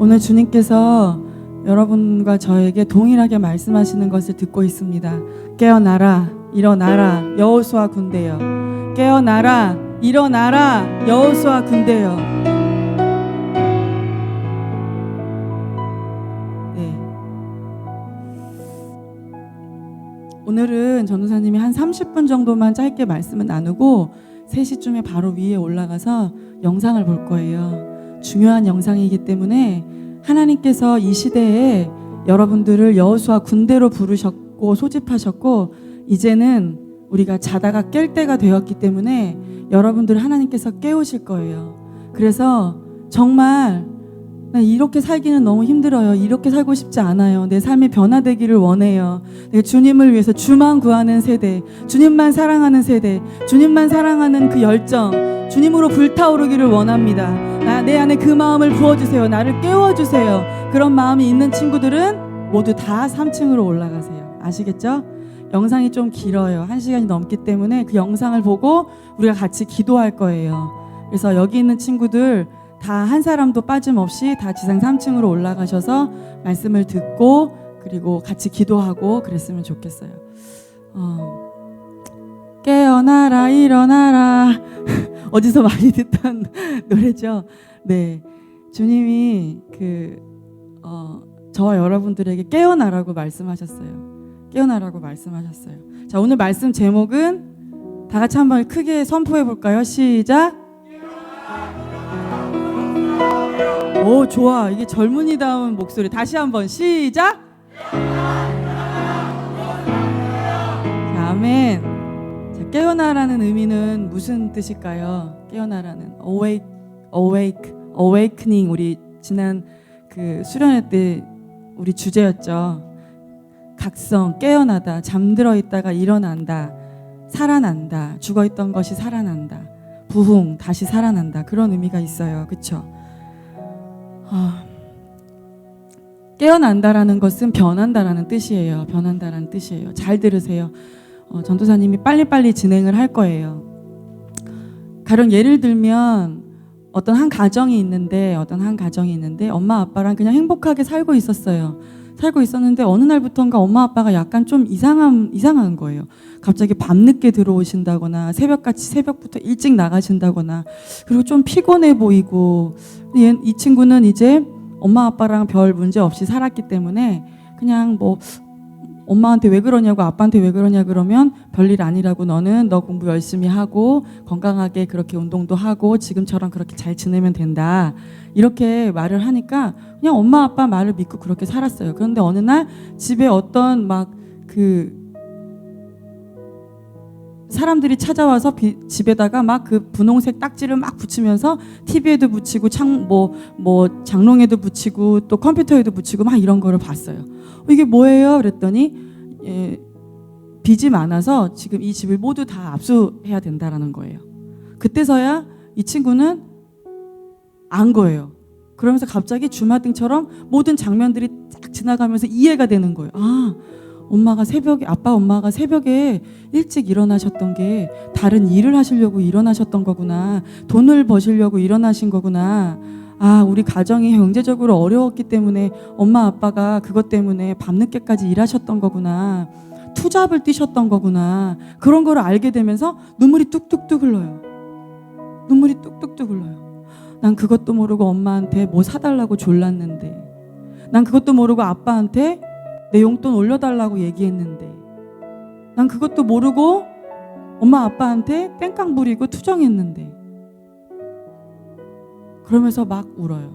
오늘 주님께서 여러분과 저에게 동일하게 말씀하시는 것을 듣고 있습니다. 깨어나라, 일어나라, 여호수아 군대여. 깨어나라, 일어나라, 여호수아 군대여. 네. 오늘은 전도사님이 한 30분 정도만 짧게 말씀을 나누고 3시쯤에 바로 위에 올라가서 영상을 볼 거예요. 중요한 영상이기 때문에 하나님께서 이 시대에 여러분들을 여호수아 군대로 부르셨고 소집하셨고 이제는 우리가 자다가 깰 때가 되었기 때문에 여러분들을 하나님께서 깨우실 거예요. 그래서 정말 나 이렇게 살기는 너무 힘들어요. 이렇게 살고 싶지 않아요. 내 삶이 변화되기를 원해요. 내가 주님을 위해서 주만 구하는 세대, 주님만 사랑하는 세대, 주님만 사랑하는 그 열정, 주님으로 불타오르기를 원합니다. 내 안에 그 마음을 부어주세요. 나를 깨워주세요. 그런 마음이 있는 친구들은 모두 다 3층으로 올라가세요. 아시겠죠? 영상이 좀 길어요. 1시간이 넘기 때문에 그 영상을 보고 우리가 같이 기도할 거예요. 그래서 여기 있는 친구들 다 한 사람도 빠짐없이 다 지상 3층으로 올라가셔서 말씀을 듣고 그리고 같이 기도하고 그랬으면 좋겠어요. 깨어나라 일어나라 어디서 많이 듣던 노래죠. 네, 주님이 저와 여러분들에게 깨어나라고 말씀하셨어요. 깨어나라고 말씀하셨어요. 자, 오늘 말씀 제목은 다 같이 한번 크게 선포해 볼까요? 시작. 오, 좋아. 이게 젊은이다운 목소리. 다시 한번 시작. 자, 아멘. 자, 깨어나라는 의미는 무슨 뜻일까요? 깨어나라는 awakening. 우리 지난 그 수련회 때 우리 주제였죠. 각성, 깨어나다, 잠들어 있다가 일어난다, 살아난다, 죽어 있던 것이 살아난다, 부흥, 다시 살아난다. 그런 의미가 있어요. 그렇죠? 깨어난다라는 것은 변한다라는 뜻이에요. 변한다라는 뜻이에요. 잘 들으세요. 전도사님이 빨리빨리 진행을 할 거예요. 가령 예를 들면 어떤 한 가정이 있는데 엄마 아빠랑 그냥 행복하게 살고 있었어요. 살고 있었는데 어느 날부터인가 엄마 아빠가 약간 좀 이상한 거예요. 갑자기 밤늦게 들어오신다거나 새벽부터 일찍 나가신다거나 그리고 좀 피곤해 보이고 이 친구는 이제 엄마 아빠랑 별 문제 없이 살았기 때문에 그냥 뭐 엄마한테 왜 그러냐고 아빠한테 왜 그러냐 그러면 별일 아니라고 너 공부 열심히 하고 건강하게 그렇게 운동도 하고 지금처럼 그렇게 잘 지내면 된다 이렇게 말을 하니까 그냥 엄마 아빠 말을 믿고 그렇게 살았어요. 그런데 어느 날 집에 어떤 사람들이 찾아와서 집에다가 막 그 분홍색 딱지를 막 붙이면서 TV에도 붙이고 장롱에도 붙이고 또 컴퓨터에도 붙이고 막 이런 거를 봤어요. 이게 뭐예요? 그랬더니 빚이 많아서 지금 이 집을 모두 다 압수해야 된다라는 거예요. 그때서야 이 친구는 안 거예요. 그러면서 갑자기 주마등처럼 모든 장면들이 쫙 지나가면서 이해가 되는 거예요. 아빠 엄마가 새벽에 일찍 일어나셨던 게 다른 일을 하시려고 일어나셨던 거구나. 돈을 버시려고 일어나신 거구나. 우리 가정이 경제적으로 어려웠기 때문에 엄마 아빠가 그것 때문에 밤늦게까지 일하셨던 거구나. 투잡을 뛰셨던 거구나. 그런 거를 알게 되면서 눈물이 뚝뚝뚝 흘러요. 난 그것도 모르고 엄마한테 뭐 사달라고 졸랐는데, 난 그것도 모르고 아빠한테 내 용돈 올려달라고 얘기했는데, 난 그것도 모르고 엄마 아빠한테 땡깡 부리고 투정했는데, 그러면서 막 울어요.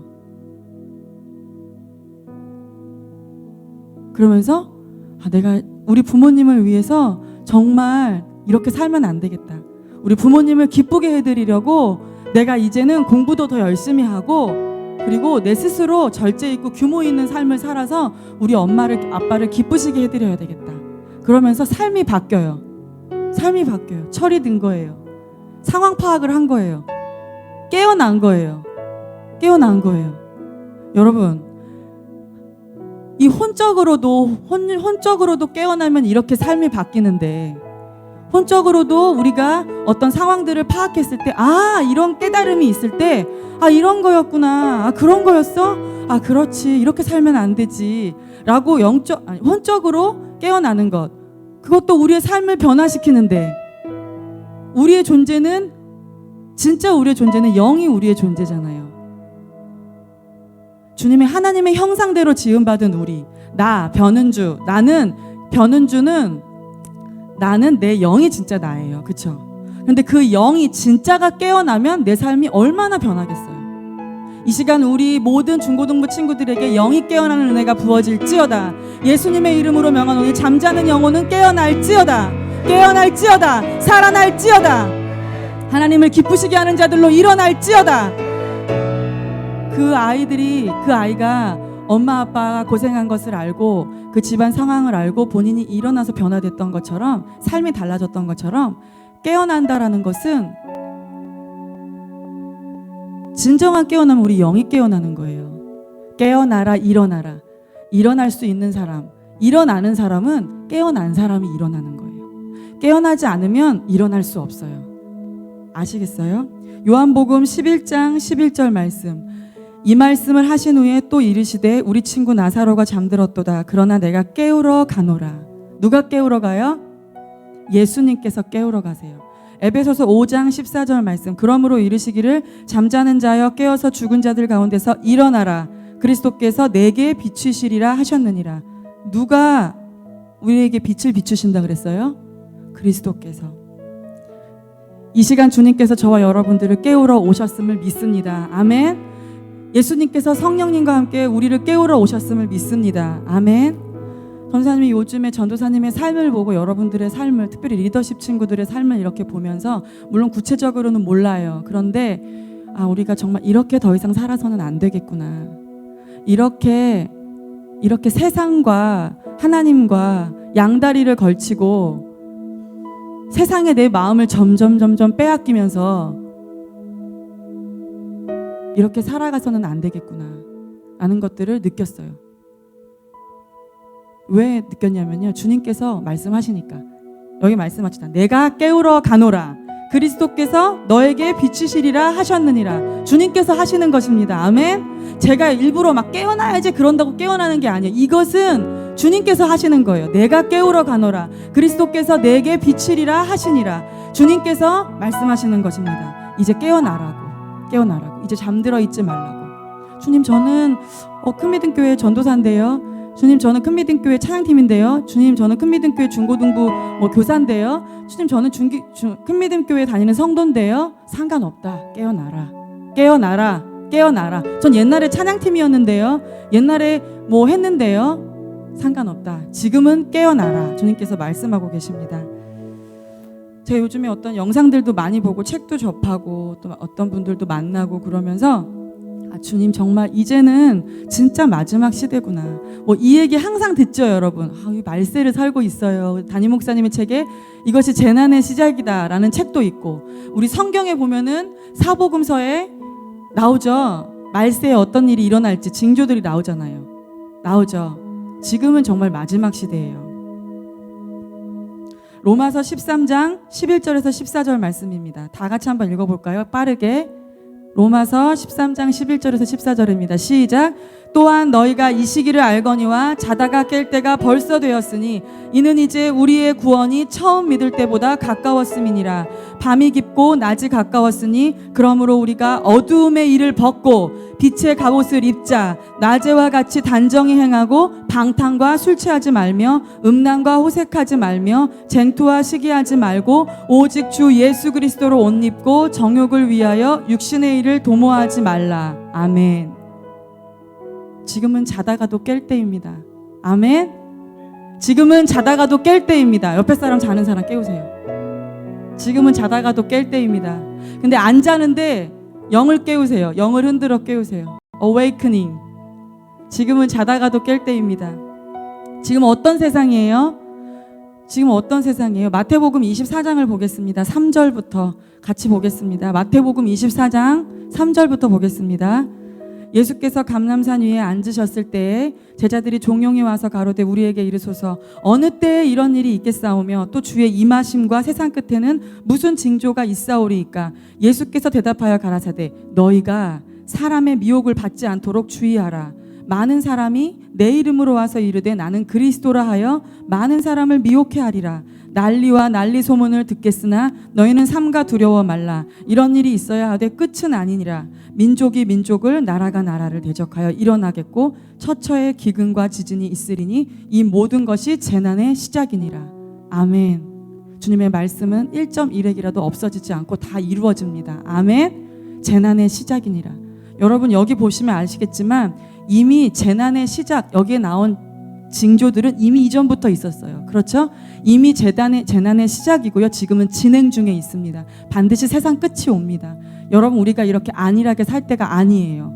그러면서 내가 우리 부모님을 위해서 정말 이렇게 살면 안 되겠다. 우리 부모님을 기쁘게 해드리려고 내가 이제는 공부도 더 열심히 하고 그리고 내 스스로 절제 있고 규모 있는 삶을 살아서 우리 아빠를 기쁘시게 해드려야 되겠다. 그러면서 삶이 바뀌어요. 철이 든 거예요. 상황 파악을 한 거예요. 깨어난 거예요. 여러분, 이 혼적으로도 깨어나면 이렇게 삶이 바뀌는데 혼적으로도 우리가 어떤 상황들을 파악했을 때, 아, 이런 깨달음이 있을 때, 아, 이런 거였구나. 아, 그런 거였어? 아, 그렇지. 이렇게 살면 안 되지. 라고 혼적으로 깨어나는 것. 그것도 우리의 삶을 변화시키는데, 우리의 존재는, 진짜 우리의 존재는 영이 우리의 존재잖아요. 주님의 하나님의 형상대로 지음받은 우리, 나는 내 영이 진짜 나예요. 그쵸? 근데 그 영이 진짜가 깨어나면 내 삶이 얼마나 변하겠어요. 이 시간 우리 모든 중고등부 친구들에게 영이 깨어나는 은혜가 부어질지어다. 예수님의 이름으로 명하노니 잠자는 영혼은 깨어날지어다. 살아날지어다. 하나님을 기쁘시게 하는 자들로 일어날지어다. 그 아이가 엄마 아빠가 고생한 것을 알고 그 집안 상황을 알고 본인이 일어나서 변화됐던 것처럼, 삶이 달라졌던 것처럼 깨어난다라는 것은, 진정한 깨어나면 우리 영이 깨어나는 거예요. 깨어나라, 일어나라. 일어날 수 있는 사람, 일어나는 사람은 깨어난 사람이 일어나는 거예요. 깨어나지 않으면 일어날 수 없어요. 아시겠어요? 요한복음 11장 11절 말씀. 이 말씀을 하신 후에 또 이르시되 우리 친구 나사로가 잠들었도다. 그러나 내가 깨우러 가노라. 누가 깨우러 가요? 예수님께서 깨우러 가세요. 에베소서 5장 14절 말씀. 그러므로 이르시기를 잠자는 자여 깨어서 죽은 자들 가운데서 일어나라. 그리스도께서 내게 비추시리라 하셨느니라. 누가 우리에게 빛을 비추신다 그랬어요? 그리스도께서. 이 시간 주님께서 저와 여러분들을 깨우러 오셨음을 믿습니다. 아멘. 예수님께서 성령님과 함께 우리를 깨우러 오셨음을 믿습니다. 아멘. 전도사님이 요즘에 전도사님의 삶을 보고 여러분들의 삶을, 특별히 리더십 친구들의 삶을 이렇게 보면서, 물론 구체적으로는 몰라요. 그런데 우리가 정말 이렇게 더 이상 살아서는 안 되겠구나. 이렇게 세상과 하나님과 양다리를 걸치고 세상에 내 마음을 점점 빼앗기면서 이렇게 살아가서는 안 되겠구나 라는 것들을 느꼈어요. 왜 느꼈냐면요, 주님께서 말씀하시니까. 여기 말씀하시다. 내가 깨우러 가노라. 그리스도께서 너에게 비추시리라 하셨느니라. 주님께서 하시는 것입니다. 아멘. 제가 일부러 막 깨어나야지 그런다고 깨어나는 게 아니에요. 이것은 주님께서 하시는 거예요. 내가 깨우러 가노라. 그리스도께서 내게 비추리라 하시니라. 주님께서 말씀하시는 것입니다. 이제 깨어나라고. 이제 잠들어 있지 말라고. 주님, 저는 큰미등교회 전도사인데요. 주님, 저는 큰미등교회 찬양팀인데요. 주님, 저는 큰미등교회 중고등부 교사인데요. 주님, 저는 큰미등교회 다니는 성도인데요. 상관없다. 깨어나라. 전 옛날에 찬양팀이었는데요. 옛날에 했는데요. 상관없다. 지금은 깨어나라. 주님께서 말씀하고 계십니다. 제가 요즘에 어떤 영상들도 많이 보고 책도 접하고 또 어떤 분들도 만나고 그러면서, 주님, 정말 이제는 진짜 마지막 시대구나. 이 얘기 항상 듣죠, 여러분. 이 말세를 살고 있어요. 담임 목사님의 책에 이것이 재난의 시작이다라는 책도 있고, 우리 성경에 보면은 사복음서에 나오죠. 말세에 어떤 일이 일어날지 징조들이 나오죠. 지금은 정말 마지막 시대예요. 로마서 13장 11절에서 14절 말씀입니다. 다 같이 한번 읽어볼까요? 빠르게. 로마서 13장 11절에서 14절입니다. 시작. 또한 너희가 이 시기를 알거니와 자다가 깰 때가 벌써 되었으니 이는 이제 우리의 구원이 처음 믿을 때보다 가까웠음이니라. 밤이 깊고 낮이 가까웠으니 그러므로 우리가 어두움의 일을 벗고 빛의 갑옷을 입자. 낮에와 같이 단정히 행하고 방탕과 술 취하지 말며 음란과 호색하지 말며 쟁투와 시기하지 말고 오직 주 예수 그리스도로 옷 입고 정욕을 위하여 육신의 일을 도모하지 말라. 아멘. 지금은 자다가도 깰 때입니다. 아멘. 지금은 자다가도 깰 때입니다. 옆에 사람 자는 사람 깨우세요. 지금은 자다가도 깰 때입니다. 근데 안 자는데 영을 깨우세요. 영을 흔들어 깨우세요. Awakening. 지금은 자다가도 깰 때입니다. 지금 어떤 세상이에요? 마태복음 24장을 보겠습니다. 3절부터 같이 보겠습니다. 마태복음 24장 3절부터 보겠습니다. 예수께서 감람산 위에 앉으셨을 때에 제자들이 종용이 와서 가로되 우리에게 이르소서 어느 때에 이런 일이 있겠사오며 또 주의 임하심과 세상 끝에는 무슨 징조가 있사오리이까. 예수께서 대답하여 가라사대 너희가 사람의 미혹을 받지 않도록 주의하라. 많은 사람이 내 이름으로 와서 이르되 나는 그리스도라 하여 많은 사람을 미혹해 하리라. 난리와 난리 소문을 듣겠으나 너희는 삼가 두려워 말라. 이런 일이 있어야 하되 끝은 아니니라. 민족이 민족을 나라가 나라를 대적하여 일어나겠고 처처에 기근과 지진이 있으리니 이 모든 것이 재난의 시작이니라. 아멘. 주님의 말씀은 1.1핵이라도 없어지지 않고 다 이루어집니다. 아멘. 재난의 시작이니라. 여러분 여기 보시면 아시겠지만 이미 재난의 시작, 여기에 나온 징조들은 이미 이전부터 있었어요. 그렇죠? 이미 재난의 시작이고요. 지금은 진행 중에 있습니다. 반드시 세상 끝이 옵니다. 여러분 우리가 이렇게 안일하게 살 때가 아니에요.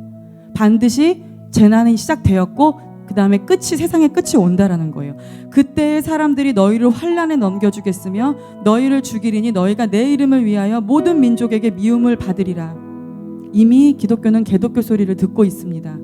반드시 재난이 시작되었고 그 다음에 세상의 끝이 온다라는 거예요. 그때의 사람들이 너희를 환난에 넘겨주겠으며 너희를 죽이리니 너희가 내 이름을 위하여 모든 민족에게 미움을 받으리라. 이미 기독교는 개독교 소리를 듣고 있습니다.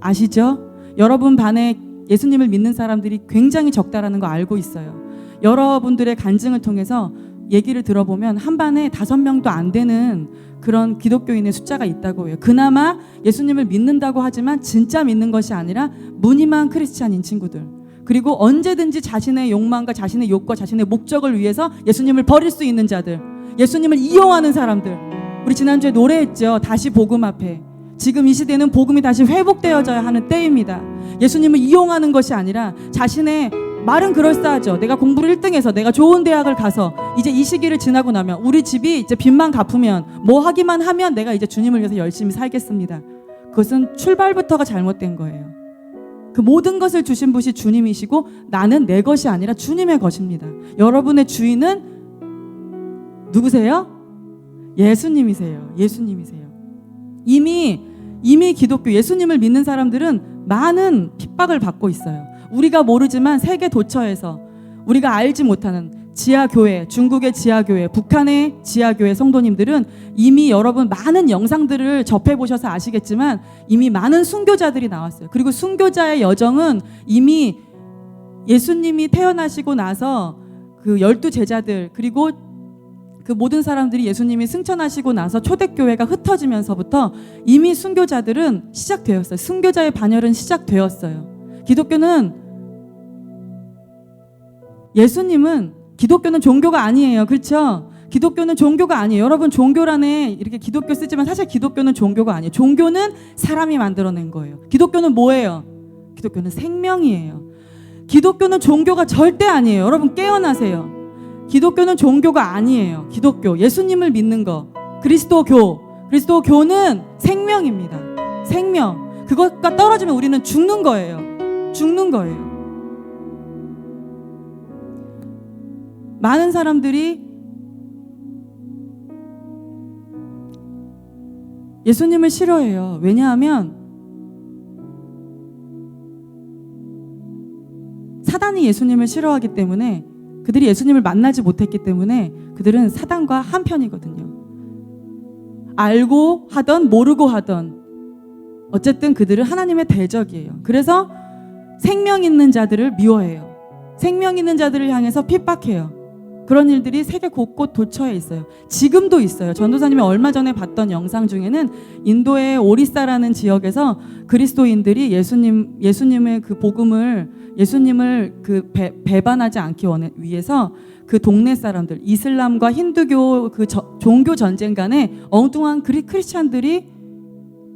아시죠? 여러분 반에 예수님을 믿는 사람들이 굉장히 적다라는 거 알고 있어요. 여러분들의 간증을 통해서 얘기를 들어보면 한 반에 5명도 안 되는 그런 기독교인의 숫자가 있다고 해요. 그나마 예수님을 믿는다고 하지만 진짜 믿는 것이 아니라 무늬만 크리스찬인 친구들. 그리고 언제든지 자신의 욕망과 자신의 욕과 자신의 목적을 위해서 예수님을 버릴 수 있는 자들. 예수님을 이용하는 사람들. 우리 지난주에 노래했죠. 다시 복음 앞에. 지금 이 시대는 복음이 다시 회복되어져야 하는 때입니다. 예수님을 이용하는 것이 아니라 자신의 말은 그럴싸하죠. 내가 공부를 1등해서 내가 좋은 대학을 가서 이제 이 시기를 지나고 나면 우리 집이 이제 빚만 갚으면 뭐 하기만 하면 내가 이제 주님을 위해서 열심히 살겠습니다. 그것은 출발부터가 잘못된 거예요. 그 모든 것을 주신 분이 주님이시고 나는 내 것이 아니라 주님의 것입니다. 여러분의 주인은 누구세요? 예수님이세요. 예수님이세요. 이미 기독교 예수님을 믿는 사람들은 많은 핍박을 받고 있어요. 우리가 모르지만 세계 도처에서 우리가 알지 못하는 지하교회, 중국의 지하교회, 북한의 지하교회 성도님들은 이미 여러분 많은 영상들을 접해보셔서 아시겠지만 이미 많은 순교자들이 나왔어요. 그리고 순교자의 여정은 이미 예수님이 태어나시고 나서 그 12제자들 그리고 그 모든 사람들이 예수님이 승천하시고 나서 초대교회가 흩어지면서부터 이미 순교자들은 시작되었어요. 순교자의 반열은 시작되었어요. 기독교는 종교가 아니에요. 그렇죠? 기독교는 종교가 아니에요. 여러분 종교란에 이렇게 기독교 쓰지만 사실 기독교는 종교가 아니에요. 종교는 사람이 만들어낸 거예요. 기독교는 뭐예요? 기독교는 생명이에요. 기독교는 종교가 절대 아니에요. 여러분 깨어나세요. 기독교는 종교가 아니에요. 기독교, 예수님을 믿는 거, 그리스도교는 생명입니다. 생명. 그것과 떨어지면 우리는 죽는 거예요. 죽는 거예요. 많은 사람들이 예수님을 싫어해요. 왜냐하면 사단이 예수님을 싫어하기 때문에 그들이 예수님을 만나지 못했기 때문에 그들은 사단과 한편이거든요. 알고 하던 모르고 하던 어쨌든 그들은 하나님의 대적이에요. 그래서 생명 있는 자들을 미워해요. 생명 있는 자들을 향해서 핍박해요. 그런 일들이 세계 곳곳 도처에 있어요. 지금도 있어요. 전도사님이 얼마 전에 봤던 영상 중에는 인도의 오리사라는 지역에서 그리스도인들이 예수님의 그 복음을 예수님을 그 배반하지 않기 위해서 그 동네 사람들 이슬람과 힌두교 그 종교 전쟁 간에 엉뚱한 크리스찬들이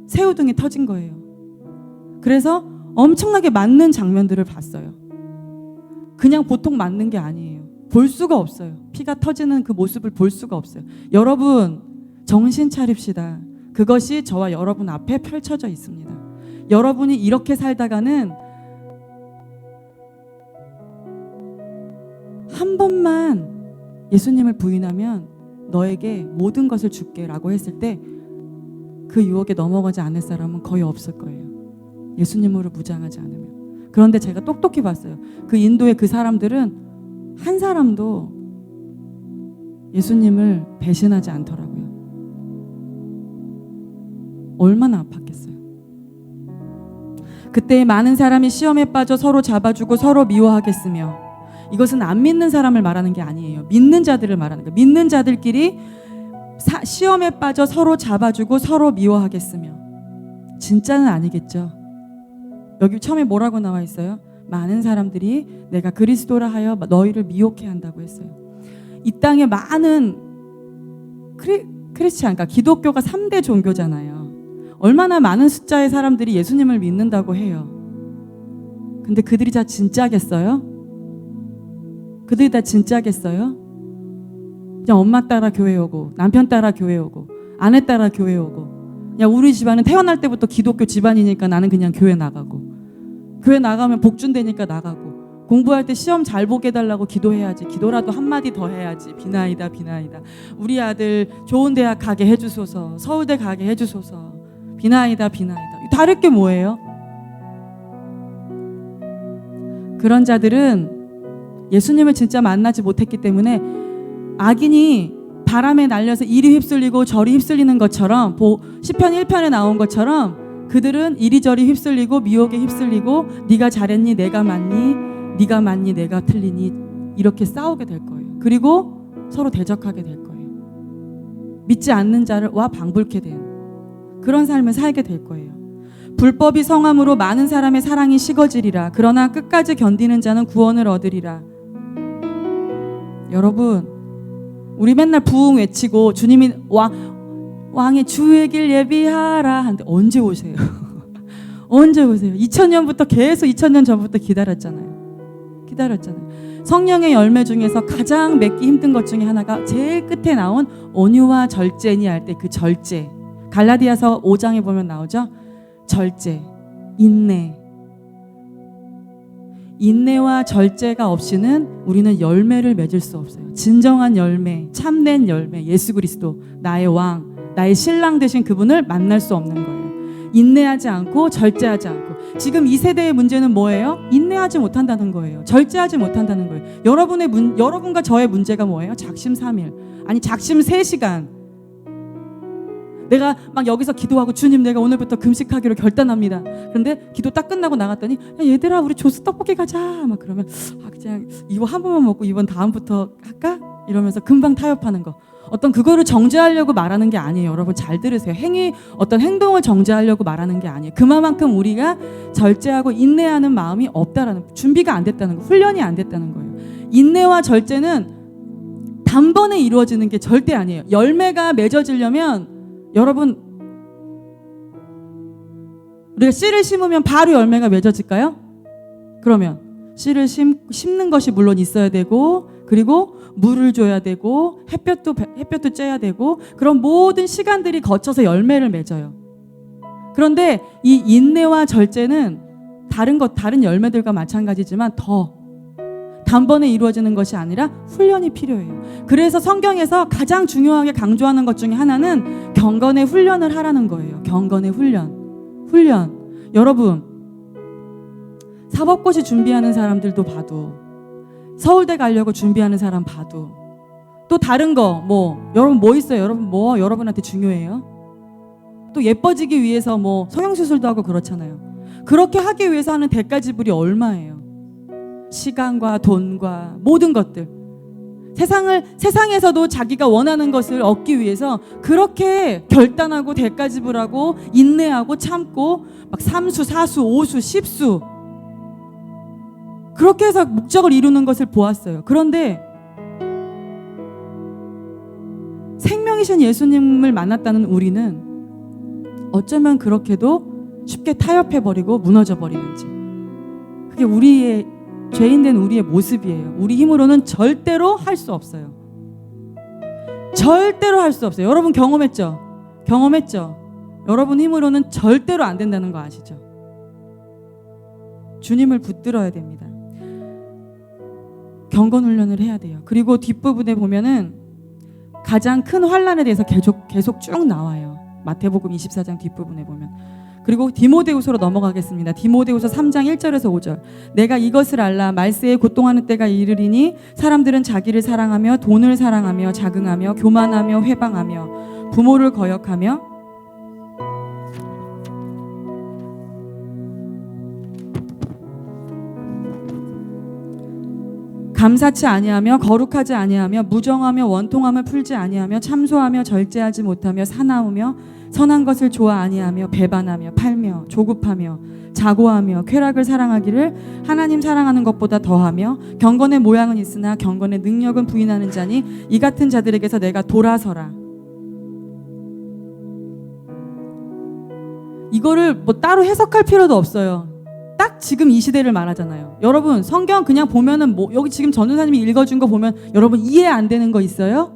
새우등이 터진 거예요. 그래서 엄청나게 맞는 장면들을 봤어요. 그냥 보통 맞는 게 아니에요. 볼 수가 없어요. 피가 터지는 그 모습을 볼 수가 없어요. 여러분 정신 차립시다. 그것이 저와 여러분 앞에 펼쳐져 있습니다. 여러분이 이렇게 살다가는 한 번만 예수님을 부인하면 너에게 모든 것을 줄게 라고 했을 때 그 유혹에 넘어가지 않을 사람은 거의 없을 거예요. 예수님으로 무장하지 않으면. 그런데 제가 똑똑히 봤어요. 그 인도의 그 사람들은 한 사람도 예수님을 배신하지 않더라고요. 얼마나 아팠겠어요. 그때 많은 사람이 시험에 빠져 서로 잡아주고 서로 미워하겠으며. 이것은 안 믿는 사람을 말하는 게 아니에요. 믿는 자들을 말하는 거예요. 믿는 자들끼리 시험에 빠져 서로 잡아주고 서로 미워하겠으며. 진짜는 아니겠죠. 여기 처음에 뭐라고 나와 있어요? 많은 사람들이 내가 그리스도라 하여 너희를 미혹해 한다고 했어요. 이 땅에 많은 크리스찬, 그러니까 기독교가 3대 종교잖아요. 얼마나 많은 숫자의 사람들이 예수님을 믿는다고 해요. 근데 그들이 다 진짜겠어요? 그들이 다 진짜겠어요? 그냥 엄마 따라 교회 오고 남편 따라 교회 오고 아내 따라 교회 오고, 야 우리 집안은 태어날 때부터 기독교 집안이니까 나는 그냥 교회 나가고, 교회 나가면 복준되니까 나가고, 공부할 때 시험 잘 보게 해달라고 기도해야지, 기도라도 한마디 더 해야지, 비나이다 비나이다, 우리 아들 좋은 대학 가게 해주소서, 서울대 가게 해주소서, 비나이다 비나이다. 다를 게 뭐예요? 그런 자들은 예수님을 진짜 만나지 못했기 때문에 악인이 바람에 날려서 이리 휩쓸리고 저리 휩쓸리는 것처럼, 시편 1편에 나온 것처럼 그들은 이리저리 휩쓸리고 미혹에 휩쓸리고, 네가 잘했니 내가 맞니, 네가 맞니 내가 틀리니, 이렇게 싸우게 될 거예요. 그리고 서로 대적하게 될 거예요. 믿지 않는 자를 방불케 된 그런 삶을 살게 될 거예요. 불법이 성함으로 많은 사람의 사랑이 식어지리라. 그러나 끝까지 견디는 자는 구원을 얻으리라. 여러분, 우리 맨날 부흥 외치고 주님이 왕의 주의 길 예비하라 하는데 언제 오세요? 언제 오세요? 2000년부터 계속 2000년 전부터 기다렸잖아요. 성령의 열매 중에서 가장 맺기 힘든 것 중에 하나가 제일 끝에 나온 온유와 절제니 할 때 그 절제. 갈라디아서 5장에 보면 나오죠. 절제, 인내와 절제가 없이는 우리는 열매를 맺을 수 없어요. 진정한 열매, 참된 열매, 예수 그리스도, 나의 왕, 나의 신랑 되신 그분을 만날 수 없는 거예요. 인내하지 않고 절제하지 않고. 지금 이 세대의 문제는 뭐예요? 인내하지 못한다는 거예요. 절제하지 못한다는 거예요. 여러분과 저의 문제가 뭐예요? 작심삼일, 아니 작심 3시간. 내가 막 여기서 기도하고, 주님 내가 오늘부터 금식하기로 결단합니다. 그런데 기도 딱 끝나고 나갔더니, 야, 얘들아 우리 조스 떡볶이 가자 막 그러면, 그냥 이거 한 번만 먹고 이번 다음부터 할까? 이러면서 금방 타협하는 거. 어떤 그거를 정죄하려고 말하는 게 아니에요. 여러분 잘 들으세요. 어떤 행동을 정죄하려고 말하는 게 아니에요. 그만큼 우리가 절제하고 인내하는 마음이 없다라는, 준비가 안 됐다는 거, 훈련이 안 됐다는 거예요. 인내와 절제는 단번에 이루어지는 게 절대 아니에요. 열매가 맺어지려면, 여러분, 우리가 씨를 심으면 바로 열매가 맺어질까요? 그러면 씨를 심는 것이 물론 있어야 되고, 그리고 물을 줘야 되고, 햇볕도 쬐야 되고, 그런 모든 시간들이 거쳐서 열매를 맺어요. 그런데 이 인내와 절제는 다른 열매들과 마찬가지지만 더 단번에 이루어지는 것이 아니라 훈련이 필요해요. 그래서 성경에서 가장 중요하게 강조하는 것 중에 하나는 경건의 훈련을 하라는 거예요. 경건의 훈련. 여러분, 사법고시 준비하는 사람들도 봐도, 서울대 가려고 준비하는 사람 봐도, 또 다른 거 여러분 뭐 있어요? 여러분한테 중요해요? 또 예뻐지기 위해서 성형수술도 하고 그렇잖아요. 그렇게 하기 위해서 하는 대가 지불이 얼마예요? 시간과 돈과 모든 것들. 세상에서도 자기가 원하는 것을 얻기 위해서 그렇게 결단하고 대가 지불하고 인내하고 참고 막 3수, 4수, 5수, 10수 그렇게 해서 목적을 이루는 것을 보았어요. 그런데 생명이신 예수님을 만났다는 우리는 어쩌면 그렇게도 쉽게 타협해버리고 무너져버리는지, 그게 죄인된 우리의 모습이에요. 우리 힘으로는 절대로 할 수 없어요. 절대로 할 수 없어요. 여러분 경험했죠? 여러분 힘으로는 절대로 안 된다는 거 아시죠? 주님을 붙들어야 됩니다. 경건 훈련을 해야 돼요. 그리고 뒷부분에 보면은 가장 큰 환난에 대해서 계속 쭉 나와요. 마태복음 24장 뒷부분에 보면. 그리고 디모데후서로 넘어가겠습니다. 디모데후서 3장 1절에서 5절. 내가 이것을 알라. 말세에 고통하는 때가 이르리니 사람들은 자기를 사랑하며 돈을 사랑하며 자긍하며 교만하며 회방하며 부모를 거역하며 감사치 아니하며 거룩하지 아니하며 무정하며 원통함을 풀지 아니하며 참소하며 절제하지 못하며 사나우며 선한 것을 좋아 아니하며 배반하며 팔며 조급하며 자고하며 쾌락을 사랑하기를 하나님 사랑하는 것보다 더하며 경건의 모양은 있으나 경건의 능력은 부인하는 자니 이 같은 자들에게서 내가 돌아서라. 이거를 뭐 따로 해석할 필요도 없어요. 딱 지금 이 시대를 말하잖아요. 여러분 성경 그냥 보면은 뭐 여기 지금 전도사님이 읽어준 거 보면 여러분 이해 안 되는 거 있어요?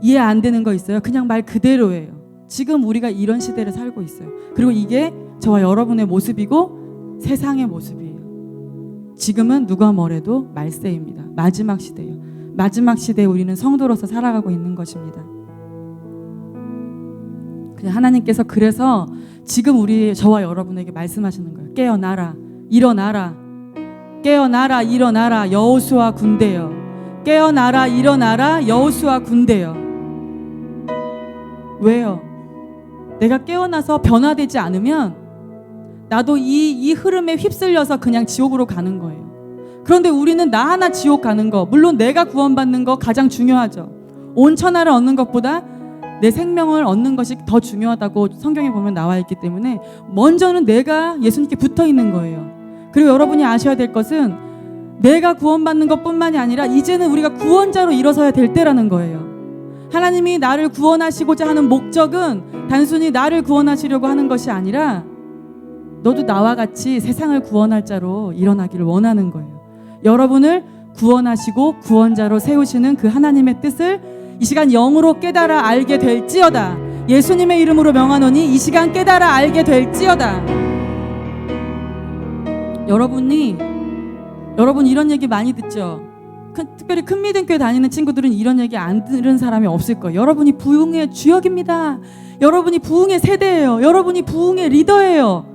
이해 안 되는 거 있어요? 그냥 말 그대로예요. 지금 우리가 이런 시대를 살고 있어요. 그리고 이게 저와 여러분의 모습이고 세상의 모습이에요. 지금은 누가 뭐래도 말세입니다. 마지막 시대예요. 마지막 시대에 우리는 성도로서 살아가고 있는 것입니다. 그냥 하나님께서 그래서 지금 저와 여러분에게 말씀하시는 거예요. 깨어나라, 일어나라, 깨어나라, 일어나라, 여호수아 군대여. 깨어나라, 일어나라, 여호수아 군대여. 왜요? 내가 깨어나서 변화되지 않으면 나도 이 흐름에 휩쓸려서 그냥 지옥으로 가는 거예요. 그런데 우리는 나 하나 지옥 가는 거, 물론 내가 구원받는 거 가장 중요하죠. 온 천하를 얻는 것보다 내 생명을 얻는 것이 더 중요하다고 성경에 보면 나와 있기 때문에 먼저는 내가 예수님께 붙어 있는 거예요. 그리고 여러분이 아셔야 될 것은 내가 구원받는 것뿐만이 아니라 이제는 우리가 구원자로 일어서야 될 때라는 거예요. 하나님이 나를 구원하시고자 하는 목적은 단순히 나를 구원하시려고 하는 것이 아니라 너도 나와 같이 세상을 구원할 자로 일어나기를 원하는 거예요. 여러분을 구원하시고 구원자로 세우시는 그 하나님의 뜻을 이 시간 영으로 깨달아 알게 될지어다. 예수님의 이름으로 명하노니 이 시간 깨달아 알게 될지어다. 여러분 이런 얘기 많이 듣죠? 특별히 큰 믿음교회 다니는 친구들은 이런 얘기 안 들은 사람이 없을 거예요. 여러분이 부흥의 주역입니다. 여러분이 부흥의 세대예요. 여러분이 부흥의 리더예요.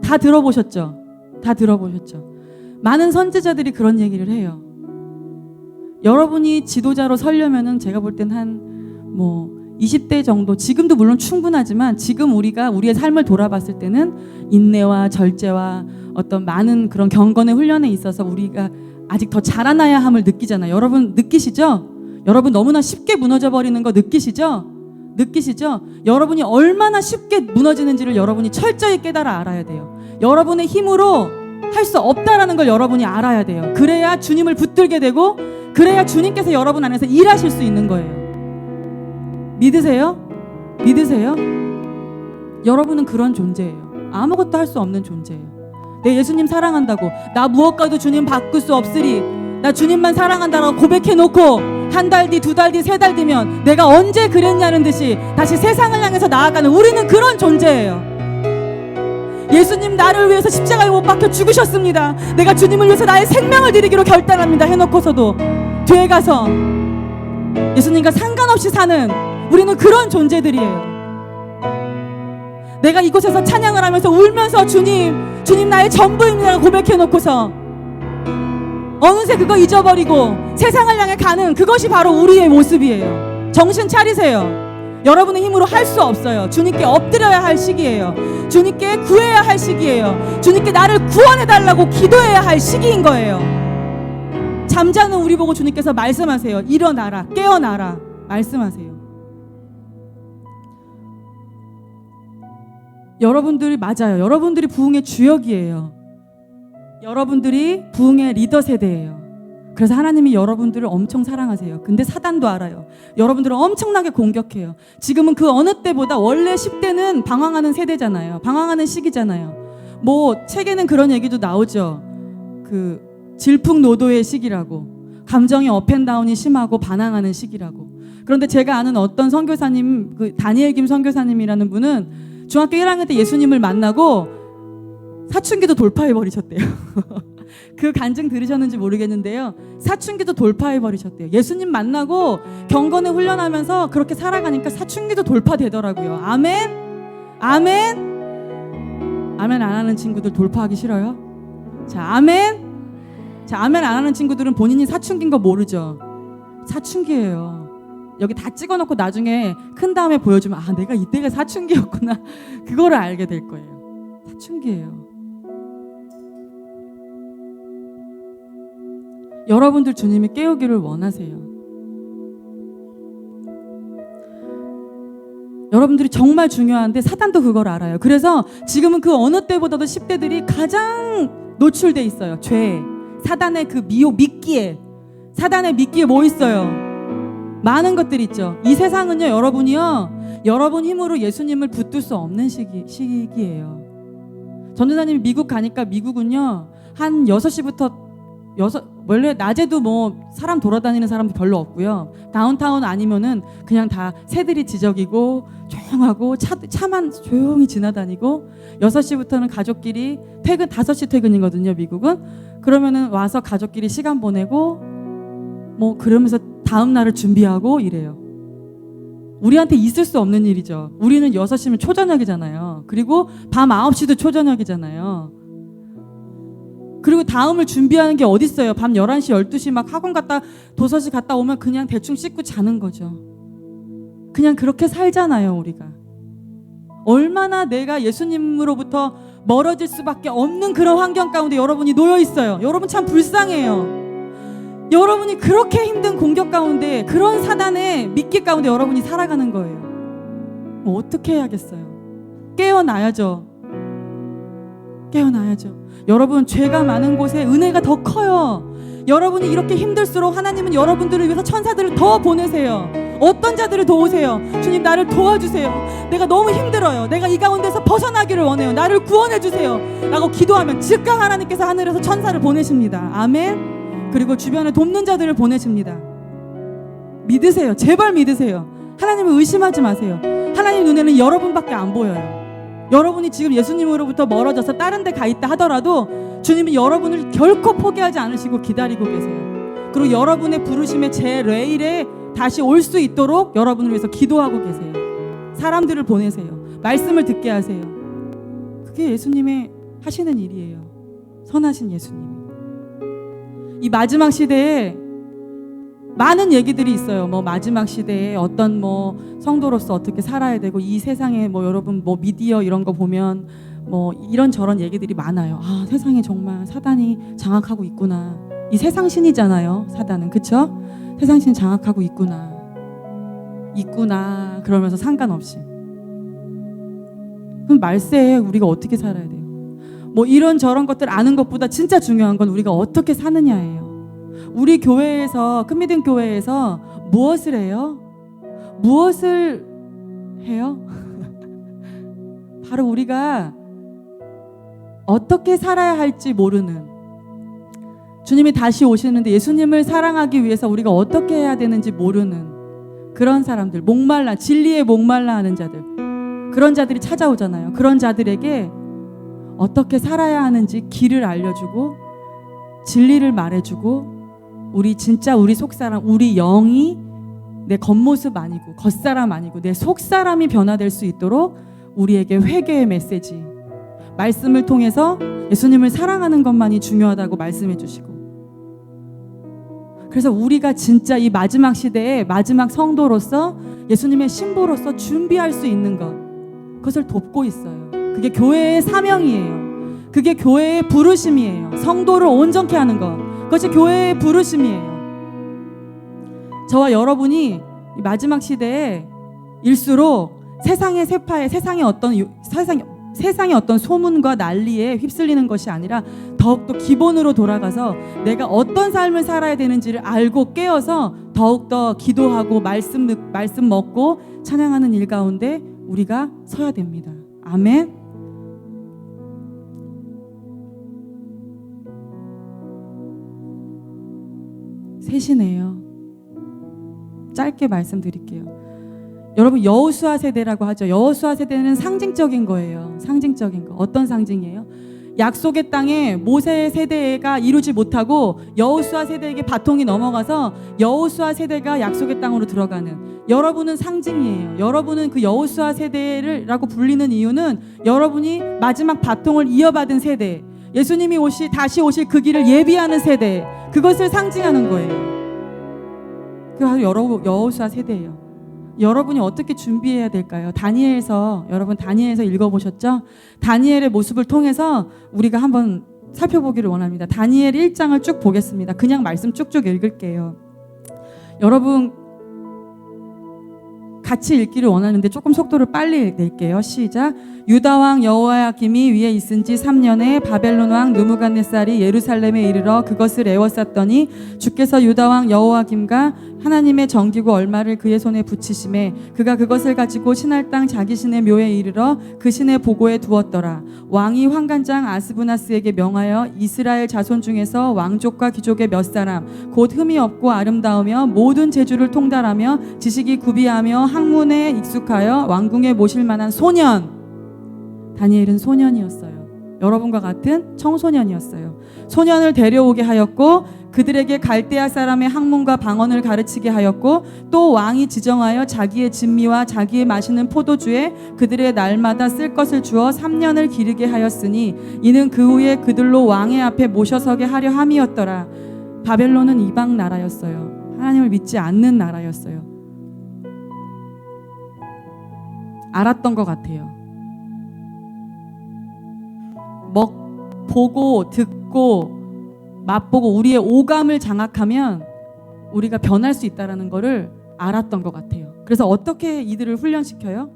다 들어보셨죠? 다 들어보셨죠? 많은 선지자들이 그런 얘기를 해요. 여러분이 지도자로 서려면은 제가 볼 땐 한 20대 정도, 지금도 물론 충분하지만 지금 우리가 우리의 삶을 돌아봤을 때는 인내와 절제와 어떤 많은 그런 경건의 훈련에 있어서 우리가 아직 더 자라나야 함을 느끼잖아요. 여러분 느끼시죠? 여러분 너무나 쉽게 무너져 버리는 거 느끼시죠? 느끼시죠? 여러분이 얼마나 쉽게 무너지는지를 여러분이 철저히 깨달아 알아야 돼요. 여러분의 힘으로 할 수 없다라는 걸 여러분이 알아야 돼요. 그래야 주님을 붙들게 되고 그래야 주님께서 여러분 안에서 일하실 수 있는 거예요. 믿으세요? 믿으세요? 여러분은 그런 존재예요. 아무것도 할 수 없는 존재예요. 내 예수님 사랑한다고 나 무엇과도 주님 바꿀 수 없으리 나 주님만 사랑한다라고 고백해놓고 한 달 뒤, 두 달 뒤, 세 달 뒤면 내가 언제 그랬냐는 듯이 다시 세상을 향해서 나아가는 우리는 그런 존재예요. 예수님 나를 위해서 십자가에 못 박혀 죽으셨습니다. 내가 주님을 위해서 나의 생명을 드리기로 결단합니다 해놓고서도 뒤에 가서 예수님과 상관없이 사는 우리는 그런 존재들이에요. 내가 이곳에서 찬양을 하면서 울면서 주님 나의 전부입니다 고백해놓고서 어느새 그거 잊어버리고 세상을 향해 가는 그것이 바로 우리의 모습이에요. 정신 차리세요. 여러분의 힘으로 할 수 없어요. 주님께 엎드려야 할 시기예요. 주님께 구해야 할 시기예요. 주님께 나를 구원해달라고 기도해야 할 시기인 거예요. 잠자는 우리 보고 주님께서 말씀하세요. 일어나라, 깨어나라 말씀하세요. 여러분들이 맞아요. 여러분들이 부흥의 주역이에요. 여러분들이 부흥의 리더 세대예요. 그래서 하나님이 여러분들을 엄청 사랑하세요. 근데 사단도 알아요. 여러분들을 엄청나게 공격해요. 지금은 그 어느 때보다 원래 10대는 방황하는 세대잖아요. 방황하는 시기잖아요. 책에는 그런 얘기도 나오죠. 그 질풍노도의 시기라고. 감정이 업앤다운이 심하고 반항하는 시기라고. 그런데 제가 아는 어떤 선교사님, 그 다니엘 김 선교사님이라는 분은 중학교 1학년 때 예수님을 만나고 사춘기도 돌파해버리셨대요. 그 간증 들으셨는지 모르겠는데요. 사춘기도 돌파해버리셨대요. 예수님 만나고 경건에 훈련하면서 그렇게 살아가니까 사춘기도 돌파되더라고요. 아멘? 아멘? 아멘 안 하는 친구들 돌파하기 싫어요? 자, 아멘? 자, 아멘 안 하는 친구들은 본인이 사춘기인 거 모르죠? 사춘기예요. 여기 다 찍어놓고 나중에 큰 다음에 보여주면 내가 이때가 사춘기였구나. 그거를 알게 될 거예요. 사춘기예요. 여러분들 주님이 깨우기를 원하세요. 여러분들이 정말 중요한데 사단도 그걸 알아요. 그래서 지금은 그 어느 때보다도 10대들이 가장 노출돼 있어요. 죄에, 사단의 그 미끼에. 사단의 미끼에 뭐 있어요? 많은 것들이 있죠. 이 세상은요, 여러분 힘으로 예수님을 붙들 수 없는 시기예요. 전도사님이 미국 가니까 미국은요, 한 6시부터 원래 낮에도 뭐 사람 돌아다니는 사람도 별로 없고요. 다운타운 아니면은 그냥 다 새들이 지저귀고 조용하고 차만 조용히 지나다니고 6시부터는 가족끼리 퇴근, 5시 퇴근이거든요, 미국은. 그러면은 와서 가족끼리 시간 보내고 뭐 그러면서 다음 날을 준비하고 이래요. 우리한테 있을 수 없는 일이죠. 우리는 6시면 초저녁이잖아요. 그리고 밤 9시도 초저녁이잖아요. 그리고 다음을 준비하는 게 어딨어요. 밤 11시, 12시 막 학원 갔다 도서실 갔다 오면 그냥 대충 씻고 자는 거죠. 그냥 그렇게 살잖아요, 우리가. 얼마나 내가 예수님으로부터 멀어질 수밖에 없는 그런 환경 가운데 여러분이 놓여 있어요. 여러분 참 불쌍해요. 여러분이 그렇게 힘든 공격 가운데, 그런 사단의 미끼 가운데 여러분이 살아가는 거예요. 뭐 어떻게 해야겠어요? 깨어나야죠. 여러분, 죄가 많은 곳에 은혜가 더 커요. 여러분이 이렇게 힘들수록 하나님은 여러분들을 위해서 천사들을 더 보내세요. 어떤 자들을 도우세요? 주님, 나를 도와주세요. 내가 너무 힘들어요. 내가 이 가운데서 벗어나기를 원해요. 나를 구원해 주세요. 라고 기도하면 즉각 하나님께서 하늘에서 천사를 보내십니다. 아멘. 그리고 주변에 돕는 자들을 보내십니다. 믿으세요. 제발 믿으세요. 하나님을 의심하지 마세요. 하나님 눈에는 여러분밖에 안 보여요. 여러분이 지금 예수님으로부터 멀어져서 다른 데 가 있다 하더라도 주님이 여러분을 결코 포기하지 않으시고 기다리고 계세요. 그리고 여러분의 부르심의 제 레일에 다시 올 수 있도록 여러분을 위해서 기도하고 계세요. 사람들을 보내세요. 말씀을 듣게 하세요. 그게 예수님의 하시는 일이에요. 선하신 예수님이. 이 마지막 시대에 많은 얘기들이 있어요. 뭐 마지막 시대에 어떤 뭐 성도로서 어떻게 살아야 되고, 이 세상에 뭐 여러분 뭐 미디어 이런 거 보면 뭐 이런저런 얘기들이 많아요. 아, 세상에 정말 사단이 장악하고 있구나. 이 세상 신이잖아요, 사단은. 그쵸? 세상 신 장악하고 있구나 그러면서 상관없이. 그럼 말세에 우리가 어떻게 살아야 돼요? 뭐 이런저런 것들 아는 것보다 진짜 중요한 건 우리가 어떻게 사느냐예요. 우리 교회에서, 큰믿음 교회에서 무엇을 해요? 무엇을 해요? 바로 우리가 어떻게 살아야 할지 모르는, 주님이 다시 오시는데 예수님을 사랑하기 위해서 우리가 어떻게 해야 되는지 모르는 그런 사람들, 진리에 목말라 하는 자들, 그런 자들이 찾아오잖아요. 그런 자들에게 어떻게 살아야 하는지 길을 알려주고 진리를 말해주고, 우리 속사람, 우리 영이 내 겉모습 아니고 겉사람 아니고 내 속사람이 변화될 수 있도록 우리에게 회개의 메시지, 말씀을 통해서 예수님을 사랑하는 것만이 중요하다고 말씀해 주시고, 그래서 우리가 진짜 이 마지막 시대에 마지막 성도로서 예수님의 신부로서 준비할 수 있는 것, 그것을 돕고 있어요. 그게 교회의 사명이에요. 그게 교회의 부르심이에요. 성도를 온전케 하는 것, 그것이 교회의 부르심이에요. 저와 여러분이 이 마지막 시대에 일수록 세상의 세파에, 세상의 어떤 소문과 난리에 휩쓸리는 것이 아니라 더욱더 기본으로 돌아가서 내가 어떤 삶을 살아야 되는지를 알고 깨어서 더욱더 기도하고 말씀 먹고 찬양하는 일 가운데 우리가 서야 됩니다. 아멘. 셋이네요. 짧게 말씀드릴게요. 여러분, 여호수아 세대라고 하죠. 여호수아 세대는 상징적인 거예요. 상징적인 거. 어떤 상징이에요? 약속의 땅에 모세 세대가 이루지 못하고 여호수아 세대에게 바통이 넘어가서 여호수아 세대가 약속의 땅으로 들어가는, 여러분은 상징이에요. 여러분은 그 여호수아 세대라고 불리는 이유는 여러분이 마지막 바통을 이어받은 세대, 예수님이 다시 오실 그 길을 예비하는 세대, 그것을 상징하는 거예요. 그게 바로 여호수아 세대예요. 여러분이 어떻게 준비해야 될까요? 여러분 다니엘서 읽어보셨죠? 다니엘의 모습을 통해서 우리가 한번 살펴보기를 원합니다. 다니엘 1장을 쭉 보겠습니다. 그냥 말씀 쭉쭉 읽을게요. 여러분 같이 읽기를 원하는데 조금 속도를 빨리 낼게요. 시작. 유다 왕 여호야김이 위에 있은 지 3년에 바벨론 왕 느부갓네살이 예루살렘에 이르러 그것을 에워쌌더니 주께서 유다 왕 여호야김과 하나님의 정기구 얼마를 그의 손에 붙이심에 그가 그것을 가지고 신할 땅 자기 신의 묘에 이르러 그 신의 보고에 두었더라. 왕이 환관장 아스부나스에게 명하여 이스라엘 자손 중에서 왕족과 귀족의 몇 사람 곧 흠이 없고 아름다우며 모든 재주를 통달하며 지식이 구비하며 학문에 익숙하여 왕궁에 모실 만한 소년. 다니엘은 소년이었어요. 여러분과 같은 청소년이었어요. 소년을 데려오게 하였고 그들에게 갈대아 사람의 학문과 방언을 가르치게 하였고 또 왕이 지정하여 자기의 진미와 자기의 마시는 포도주에 그들의 날마다 쓸 것을 주어 3년을 기르게 하였으니 이는 그 후에 그들로 왕의 앞에 모셔서게 하려 함이었더라. 바벨론은 이방 나라였어요. 하나님을 믿지 않는 나라였어요. 알았던 것 같아요. 보고 듣고 맛보고 우리의 오감을 장악하면 우리가 변할 수 있다는 것을 알았던 것 같아요. 그래서 어떻게 이들을 훈련시켜요?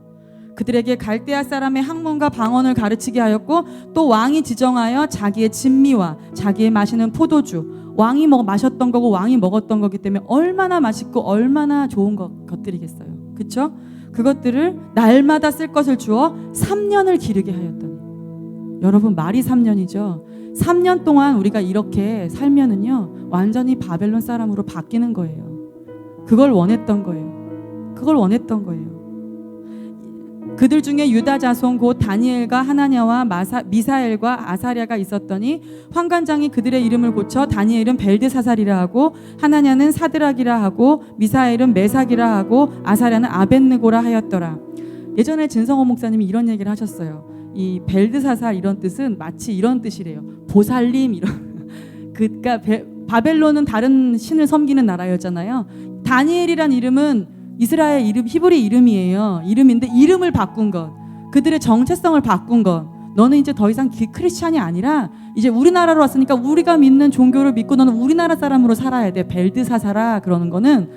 그들에게 갈대아 사람의 학문과 방언을 가르치게 하였고 또 왕이 지정하여 자기의 진미와 자기의 마시는 포도주, 왕이 마셨던 거고 왕이 먹었던 거기 때문에 얼마나 맛있고 얼마나 좋은 것들이겠어요. 그렇죠? 그것들을 날마다 쓸 것을 주어 3년을 기르게 하였더니, 여러분 말이 3년이죠. 3년 동안 우리가 이렇게 살면은요 완전히 바벨론 사람으로 바뀌는 거예요. 그걸 원했던 거예요. 그걸 원했던 거예요. 그들 중에 유다 자손 곧 다니엘과 하나냐와 미사엘과 아사랴가 있었더니 환관장이 그들의 이름을 고쳐 다니엘은 벨드사살이라 하고 하나냐는 사드락이라 하고 미사엘은 메삭이라 하고 아사랴는 아벳느고라 하였더라. 예전에 진성호 목사님이 이런 얘기를 하셨어요. 이 벨드사살 이런 뜻은 마치 이런 뜻이래요. 보살님 이런. 그러니까 바벨론은 다른 신을 섬기는 나라였잖아요. 다니엘이란 이름은 이스라엘 이름, 히브리 이름이에요. 이름인데 이름을 바꾼 것, 그들의 정체성을 바꾼 것. 너는 이제 더 이상 크리스찬이 아니라 이제 우리나라로 왔으니까 우리가 믿는 종교를 믿고 너는 우리나라 사람으로 살아야 돼. 벨드사사라 그러는 거는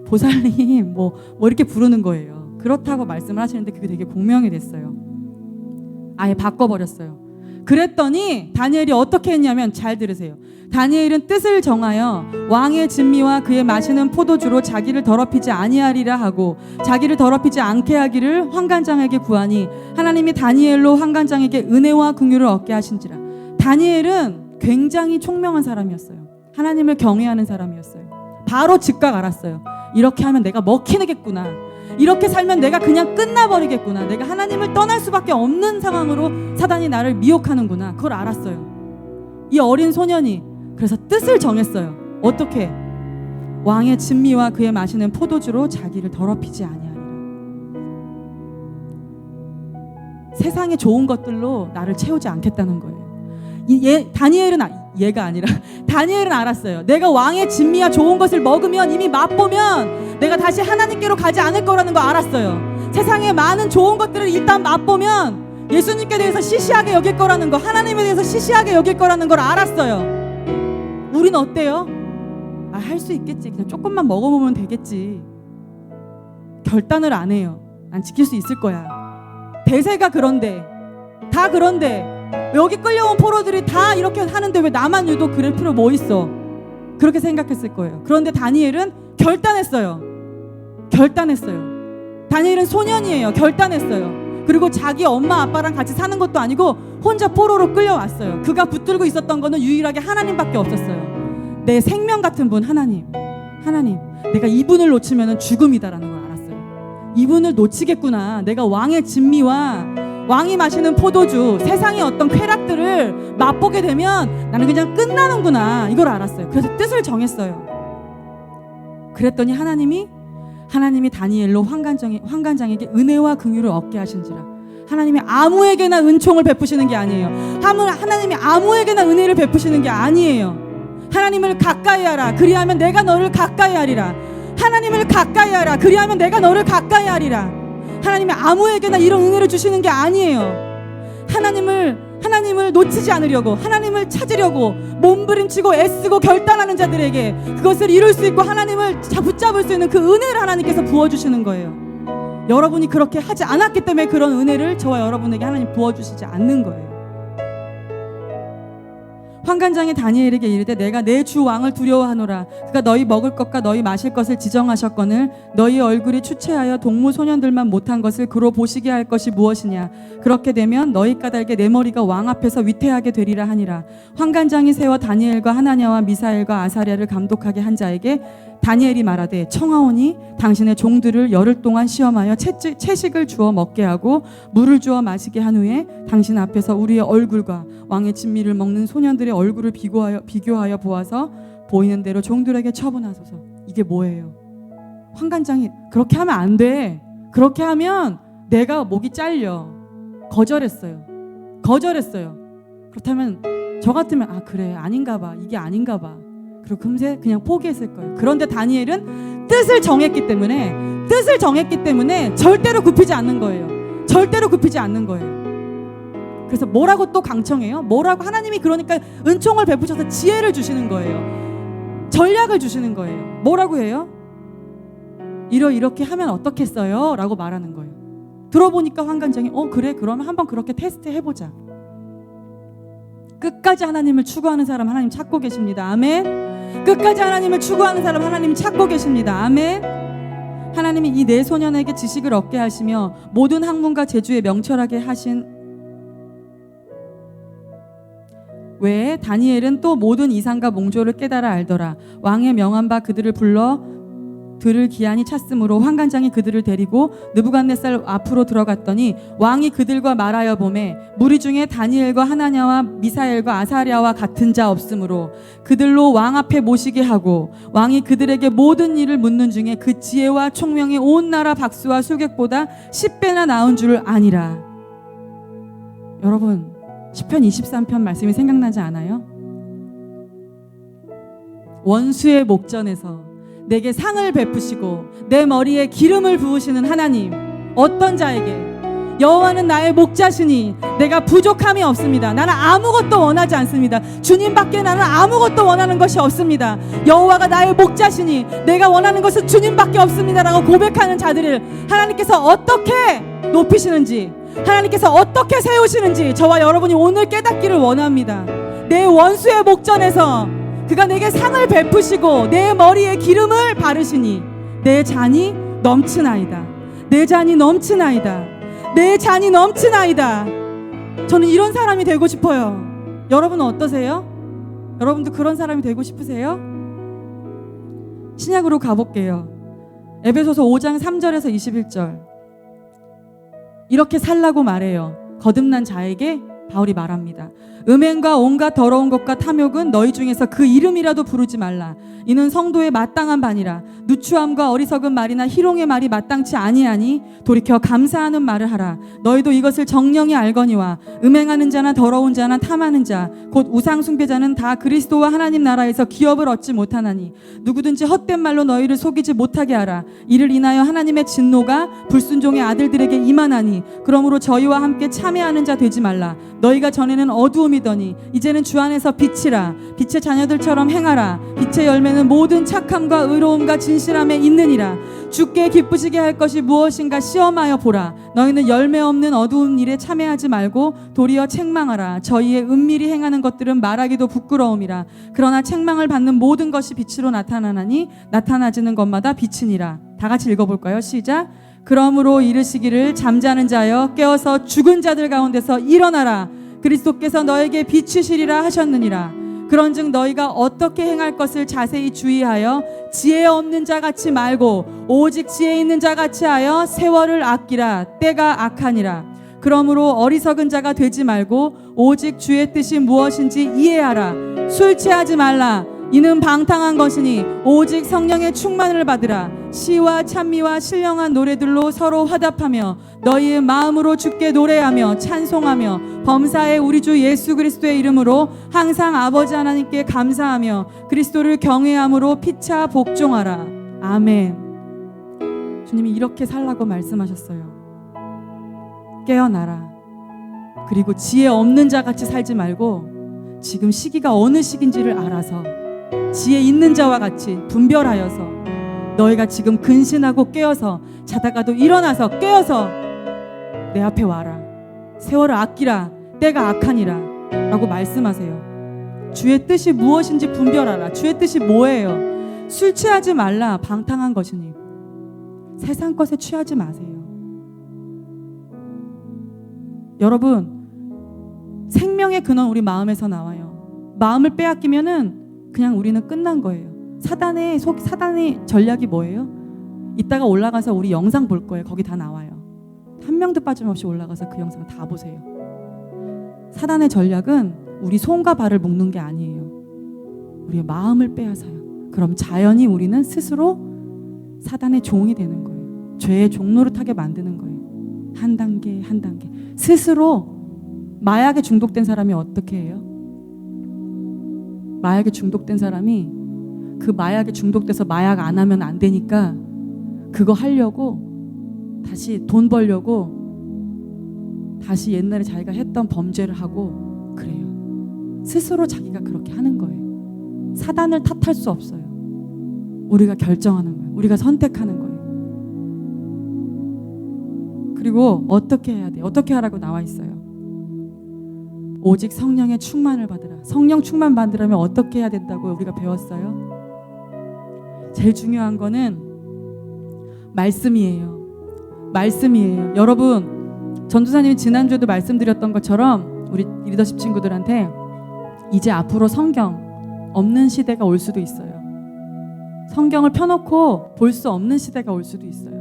보살님 뭐 이렇게 부르는 거예요. 그렇다고 말씀을 하시는데 그게 되게 공명이 됐어요. 아예 바꿔버렸어요. 그랬더니 다니엘이 어떻게 했냐면, 잘 들으세요. 다니엘은 뜻을 정하여 왕의 진미와 그의 마시는 포도주로 자기를 더럽히지 아니하리라 하고 자기를 더럽히지 않게 하기를 환관장에게 구하니 하나님이 다니엘로 환관장에게 은혜와 긍휼을 얻게 하신지라. 다니엘은 굉장히 총명한 사람이었어요. 하나님을 경외하는 사람이었어요. 바로 즉각 알았어요. 이렇게 하면 내가 먹히겠구나. 이렇게 살면 내가 그냥 끝나버리겠구나. 내가 하나님을 떠날 수밖에 없는 상황으로 사단이 나를 미혹하는구나. 그걸 알았어요. 이 어린 소년이 그래서 뜻을 정했어요. 어떻게? 왕의 진미와 그의 마시는 포도주로 자기를 더럽히지 아니하리라. 세상의 좋은 것들로 나를 채우지 않겠다는 거예요. 다니엘은 얘가 아니라 다니엘은 알았어요. 내가 왕의 진미와 좋은 것을 먹으면, 이미 맛보면 내가 다시 하나님께로 가지 않을 거라는 거 알았어요. 세상의 많은 좋은 것들을 일단 맛보면 예수님께 대해서 시시하게 여길 거라는 거, 하나님에 대해서 시시하게 여길 거라는 걸 알았어요. 우린 어때요? 할 수 있겠지. 그냥 조금만 먹어보면 되겠지. 결단을 안 해요. 난 지킬 수 있을 거야. 대세가 그런데, 다 그런데 여기 끌려온 포로들이 다 이렇게 하는데 왜 나만 유독 그럴 필요 뭐 있어? 그렇게 생각했을 거예요. 그런데 다니엘은 결단했어요. 다니엘은 소년이에요. 결단했어요. 그리고 자기 엄마 아빠랑 같이 사는 것도 아니고 혼자 포로로 끌려왔어요. 그가 붙들고 있었던 거는 유일하게 하나님밖에 없었어요. 내 생명 같은 분, 하나님. 내가 이분을 놓치면 죽음이다라는 걸 알았어요. 이분을 놓치겠구나. 내가 왕의 진미와 왕이 마시는 포도주, 세상의 어떤 쾌락들을 맛보게 되면 나는 그냥 끝나는구나. 이걸 알았어요. 그래서 뜻을 정했어요. 그랬더니 하나님이 다니엘로 환관장에게 은혜와 긍휼을 얻게 하신지라. 하나님이 아무에게나 은총을 베푸시는 게 아니에요. 하나님이 아무에게나 은혜를 베푸시는 게 아니에요. 하나님을 가까이 하라. 그리하면 내가 너를 가까이 하리라. 하나님을 가까이 하라. 그리하면 내가 너를 가까이 하리라. 하나님이 아무에게나 이런 은혜를 주시는 게 아니에요. 하나님을 하나님을 놓치지 않으려고, 하나님을 찾으려고 몸부림치고 애쓰고 결단하는 자들에게 그것을 이룰 수 있고 하나님을 붙잡을 수 있는 그 은혜를 하나님께서 부어주시는 거예요. 여러분이 그렇게 하지 않았기 때문에 그런 은혜를 저와 여러분에게 하나님 부어주시지 않는 거예요. 환관장이 다니엘에게 이르되 내가 내 주 왕을 두려워하노라. 그가 너희 먹을 것과 너희 마실 것을 지정하셨거늘 너희 얼굴이 추체하여 동무 소년들만 못한 것을 그로 보시게 할 것이 무엇이냐. 그렇게 되면 너희 까닭에 내 머리가 왕 앞에서 위태하게 되리라 하니라. 환관장이 세워 다니엘과 하나냐와 미사엘과 아사랴를 감독하게 한 자에게 다니엘이 말하되 청하오니 당신의 종들을 열흘 동안 시험하여 채식을 주어 먹게 하고 물을 주어 마시게 한 후에 당신 앞에서 우리의 얼굴과 왕의 진미를 먹는 소년들의 얼굴을 비교하여 보아서 보이는 대로 종들에게 처분하소서. 이게 뭐예요? 환관장이 그렇게 하면 안 돼. 그렇게 하면 내가 목이 잘려. 거절했어요. 그렇다면 저 같으면 아 그래 아닌가 봐. 이게 아닌가 봐. 그리고 금세 그냥 포기했을 거예요. 그런데 다니엘은 뜻을 정했기 때문에 절대로 굽히지 않는 거예요. 그래서 뭐라고 또 강청해요? 뭐라고 하나님이 그러니까 은총을 베푸셔서 지혜를 주시는 거예요. 전략을 주시는 거예요. 뭐라고 해요? 이렇게 하면 어떻겠어요? 라고 말하는 거예요. 들어보니까 환관장이 그래 그러면 한번 그렇게 테스트 해보자. 끝까지 하나님을 추구하는 사람 하나님 찾고 계십니다. 아멘. 끝까지 하나님을 추구하는 사람 하나님 찾고 계십니다. 아멘. 하나님이 이 네 소년에게 지식을 얻게 하시며 모든 학문과 재주에 명철하게 하신 외에 다니엘은 또 모든 이상과 몽조를 깨달아 알더라. 왕의 명한 바 그들을 불러 들을 기한이 찼으므로 환관장이 그들을 데리고 느부갓네살 앞으로 들어갔더니 왕이 그들과 말하여 보매 무리 중에 다니엘과 하나냐와 미사엘과 아사랴와 같은 자 없으므로 그들로 왕 앞에 모시게 하고 왕이 그들에게 모든 일을 묻는 중에 그 지혜와 총명이 온 나라 박수와 술객보다 10배나 나은 줄 아니라. 여러분 시편 23편 말씀이 생각나지 않아요? 원수의 목전에서 내게 상을 베푸시고 내 머리에 기름을 부으시는 하나님, 어떤 자에게 여호와는 나의 목자시니 내가 부족함이 없습니다. 나는 아무것도 원하지 않습니다. 주님밖에 나는 아무것도 원하는 것이 없습니다. 여호와가 나의 목자시니 내가 원하는 것은 주님밖에 없습니다 라고 고백하는 자들을 하나님께서 어떻게 높이시는지, 하나님께서 어떻게 세우시는지 저와 여러분이 오늘 깨닫기를 원합니다. 내 원수의 목전에서 그가 내게 상을 베푸시고 내 머리에 기름을 바르시니 내 잔이 넘치나이다. 저는 이런 사람이 되고 싶어요. 여러분은 어떠세요? 여러분도 그런 사람이 되고 싶으세요? 신약으로 가볼게요. 에베소서 5장 3절에서 21절. 이렇게 살라고 말해요. 거듭난 자에게 바울이 말합니다. 음행과 온갖 더러운 것과 탐욕은 너희 중에서 그 이름이라도 부르지 말라. 이는 성도의 마땅한 바니라. 누추함과 어리석은 말이나 희롱의 말이 마땅치 아니하니 돌이켜 감사하는 말을 하라. 너희도 이것을 정령이 알거니와 음행하는 자나 더러운 자나 탐하는 자 곧 우상 숭배자는 다 그리스도와 하나님 나라에서 기업을 얻지 못하나니 누구든지 헛된 말로 너희를 속이지 못하게 하라. 이를 인하여 하나님의 진노가 불순종의 아들들에게 임하나니 그러므로 저희와 함께 참여하는 자 되지 말라. 너희가 전에는 어두움이더니 이제는 주 안에서 빛이라. 빛의 자녀들처럼 행하라. 빛의 열매는 모든 착함과 의로움과 진실함에 있느니라. 주께 기쁘시게 할 것이 무엇인가 시험하여 보라. 너희는 열매 없는 어두운 일에 참여하지 말고 도리어 책망하라. 저희의 은밀히 행하는 것들은 말하기도 부끄러움이라. 그러나 책망을 받는 모든 것이 빛으로 나타나나니 나타나지는 것마다 빛이니라. 다 같이 읽어볼까요? 시작. 그러므로 이르시기를 잠자는 자여 깨어서 죽은 자들 가운데서 일어나라. 그리스도께서 너에게 비추시리라 하셨느니라. 그런즉 너희가 어떻게 행할 것을 자세히 주의하여 지혜 없는 자 같이 말고 오직 지혜 있는 자 같이 하여 세월을 아끼라. 때가 악하니라. 그러므로 어리석은 자가 되지 말고 오직 주의 뜻이 무엇인지 이해하라. 술 취하지 말라. 이는 방탕한 것이니 오직 성령의 충만을 받으라. 시와 찬미와 신령한 노래들로 서로 화답하며 너희의 마음으로 주께 노래하며 찬송하며 범사의 우리 주 예수 그리스도의 이름으로 항상 아버지 하나님께 감사하며 그리스도를 경외함으로 피차 복종하라. 아멘. 주님이 이렇게 살라고 말씀하셨어요. 깨어나라. 그리고 지혜 없는 자 같이 살지 말고 지금 시기가 어느 시기인지를 알아서 지혜 있는 자와 같이 분별하여서 너희가 지금 근신하고 깨어서 자다가도 일어나서 깨어서 내 앞에 와라. 세월을 아끼라. 때가 악하니라 라고 말씀하세요. 주의 뜻이 무엇인지 분별하라. 주의 뜻이 뭐예요? 술 취하지 말라. 방탕한 것이니 세상 것에 취하지 마세요. 여러분, 생명의 근원 우리 마음에서 나와요. 마음을 빼앗기면은 그냥 우리는 끝난 거예요. 사단의 전략이 뭐예요? 이따가 올라가서 우리 영상 볼 거예요. 거기 다 나와요. 한 명도 빠짐없이 올라가서 그 영상 다 보세요. 사단의 전략은 우리 손과 발을 묶는 게 아니에요. 우리의 마음을 빼앗아요. 그럼 자연히 우리는 스스로 사단의 종이 되는 거예요. 죄의 종노릇하게 만드는 거예요. 한 단계 한 단계. 스스로 마약에 중독된 사람이 어떻게 해요? 마약에 중독된 사람이 그 마약에 중독돼서 마약 안 하면 안 되니까 그거 하려고 다시 돈 벌려고 다시 옛날에 자기가 했던 범죄를 하고 그래요. 스스로 자기가 그렇게 하는 거예요. 사단을 탓할 수 없어요. 우리가 결정하는 거예요. 우리가 선택하는 거예요. 그리고 어떻게 해야 돼요? 어떻게 하라고 나와 있어요. 오직 성령의 충만을 받으라. 성령 충만 받으려면 어떻게 해야 된다고 우리가 배웠어요? 제일 중요한 거는 말씀이에요. 말씀이에요. 여러분, 전도사님이 지난주에도 말씀드렸던 것처럼 우리 리더십 친구들한테 이제 앞으로 성경 없는 시대가 올 수도 있어요. 성경을 펴놓고 볼 수 없는 시대가 올 수도 있어요.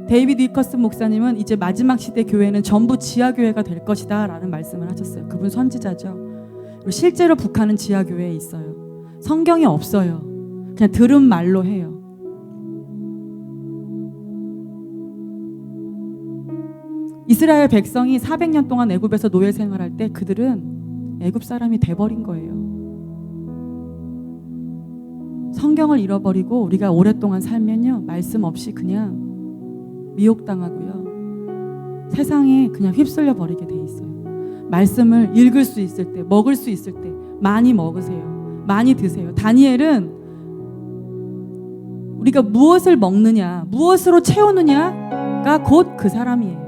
데이비드 위커슨 목사님은 이제 마지막 시대 교회는 전부 지하교회가 될 것이다 라는 말씀을 하셨어요. 그분 선지자죠. 그리고 실제로 북한은 지하교회에 있어요. 성경이 없어요. 그냥 들은 말로 해요. 이스라엘 백성이 400년 동안 애굽에서 노예 생활할 때 그들은 애굽 사람이 돼버린 거예요. 성경을 잃어버리고 우리가 오랫동안 살면요, 말씀 없이 그냥 미혹당하고요, 세상에 그냥 휩쓸려 버리게 돼 있어요. 말씀을 읽을 수 있을 때, 먹을 수 있을 때 많이 먹으세요. 많이 드세요. 다니엘은 우리가 무엇을 먹느냐, 무엇으로 채우느냐가 곧 그 사람이에요.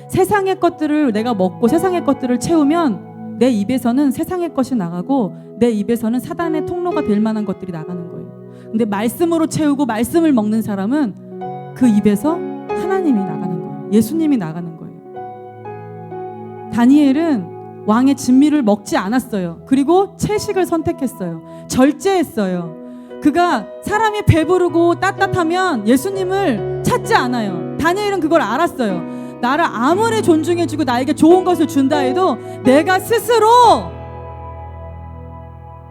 세상의 것들을 내가 먹고 세상의 것들을 채우면 내 입에서는 세상의 것이 나가고 내 입에서는 사단의 통로가 될 만한 것들이 나가는 거예요. 근데 말씀으로 채우고 말씀을 먹는 사람은 그 입에서 하나님이 나가는 거예요. 예수님이 나가는 거예요. 다니엘은 왕의 진미를 먹지 않았어요. 그리고 채식을 선택했어요. 절제했어요. 그가 사람이 배부르고 따뜻하면 예수님을 찾지 않아요. 다니엘은 그걸 알았어요. 나를 아무리 존중해주고 나에게 좋은 것을 준다 해도 내가 스스로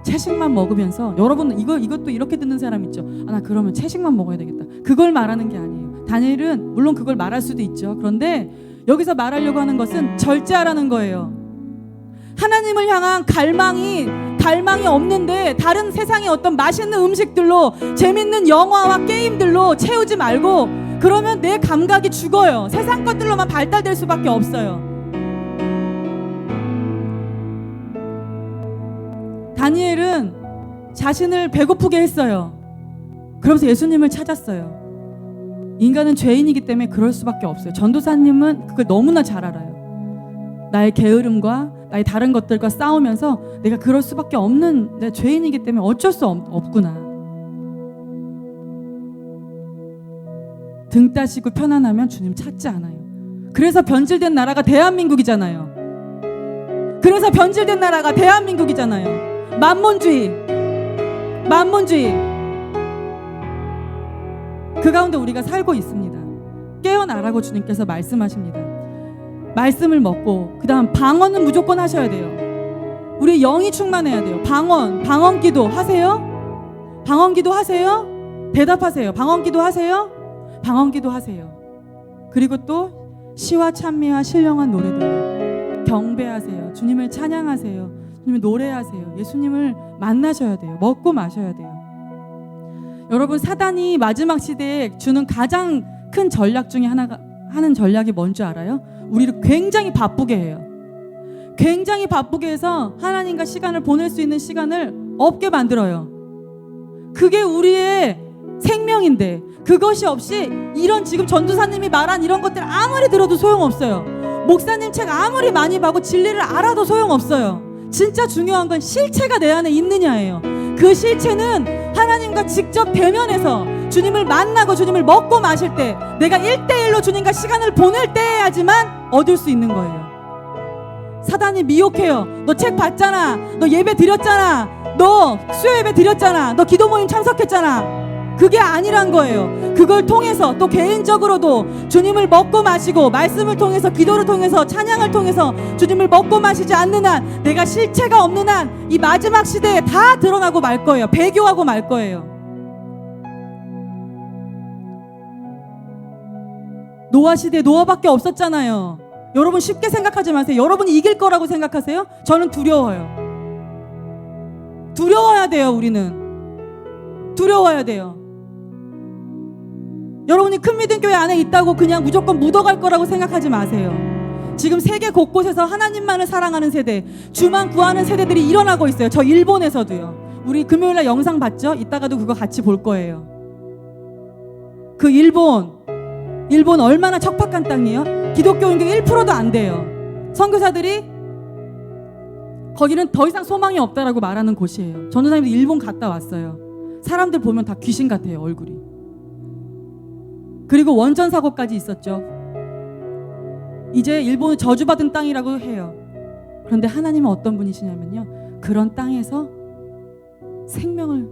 채식만 먹으면서, 여러분 이것도 이렇게 듣는 사람 있죠. 나 그러면 채식만 먹어야 되겠다. 그걸 말하는 게 아니에요. 다니엘은 물론 그걸 말할 수도 있죠. 그런데 여기서 말하려고 하는 것은 절제하라는 거예요. 하나님을 향한 갈망이 없는데 다른 세상의 어떤 맛있는 음식들로, 재밌는 영화와 게임들로 채우지 말고, 그러면 내 감각이 죽어요. 세상 것들로만 발달될 수밖에 없어요. 다니엘은 자신을 배고프게 했어요. 그러면서 예수님을 찾았어요. 인간은 죄인이기 때문에 그럴 수밖에 없어요. 전도사님은 그걸 너무나 잘 알아요. 나의 게으름과 나의 다른 것들과 싸우면서 내가 그럴 수밖에 없는, 내 죄인이기 때문에 어쩔 수 없구나. 등 따시고 편안하면 주님 찾지 않아요. 그래서 변질된 나라가 대한민국이잖아요. 그래서 변질된 나라가 대한민국이잖아요. 만몬주의. 그 가운데 우리가 살고 있습니다. 깨어나라고 주님께서 말씀하십니다. 말씀을 먹고, 그 다음 방언은 무조건 하셔야 돼요. 우리 영이 충만해야 돼요. 방언 기도 하세요? 방언 기도 하세요? 대답하세요. 방언 기도 하세요? 방언 기도 하세요. 그리고 또 시와 찬미와 신령한 노래들 경배하세요. 주님을 찬양하세요. 주님을 노래하세요. 예수님을 만나셔야 돼요. 먹고 마셔야 돼요. 여러분, 사단이 마지막 시대에 주는 가장 큰 전략 중에 하는 전략이 뭔지 알아요? 우리를 굉장히 바쁘게 해요. 굉장히 바쁘게 해서 하나님과 시간을 보낼 수 있는 시간을 없게 만들어요. 그게 우리의 생명인데 그것이 없이 이런 지금 전도사님이 말한 이런 것들 아무리 들어도 소용없어요. 목사님 책 아무리 많이 봐도 진리를 알아도 소용없어요. 진짜 중요한 건 실체가 내 안에 있느냐예요. 그 실체는 하나님과 직접 대면해서 주님을 만나고 주님을 먹고 마실 때, 내가 1대1로 주님과 시간을 보낼 때야지만 얻을 수 있는 거예요. 사단이 미혹해요. 너 책 봤잖아, 너 예배 드렸잖아, 너 수요 예배 드렸잖아, 너 기도 모임 참석했잖아. 그게 아니란 거예요. 그걸 통해서 또 개인적으로도 주님을 먹고 마시고, 말씀을 통해서, 기도를 통해서, 찬양을 통해서 주님을 먹고 마시지 않는 한, 내가 실체가 없는 한 이 마지막 시대에 다 드러나고 말 거예요. 배교하고 말 거예요. 노아 시대에 노아밖에 없었잖아요. 여러분 쉽게 생각하지 마세요. 여러분이 이길 거라고 생각하세요? 저는 두려워요. 두려워야 돼요. 우리는 두려워야 돼요. 여러분이 큰 믿음 교회 안에 있다고 그냥 무조건 묻어갈 거라고 생각하지 마세요. 지금 세계 곳곳에서 하나님만을 사랑하는 세대, 주만 구하는 세대들이 일어나고 있어요. 저 일본에서도요. 우리 금요일날 영상 봤죠? 이따가도 그거 같이 볼 거예요. 그 일본 얼마나 척박한 땅이에요? 기독교 인구 1%도 안 돼요. 선교사들이 거기는 더 이상 소망이 없다라고 말하는 곳이에요. 전도사님도 일본 갔다 왔어요. 사람들 보면 다 귀신 같아요, 얼굴이. 그리고 원전 사고까지 있었죠. 이제 일본은 저주받은 땅이라고 해요. 그런데 하나님은 어떤 분이시냐면요, 그런 땅에서 생명을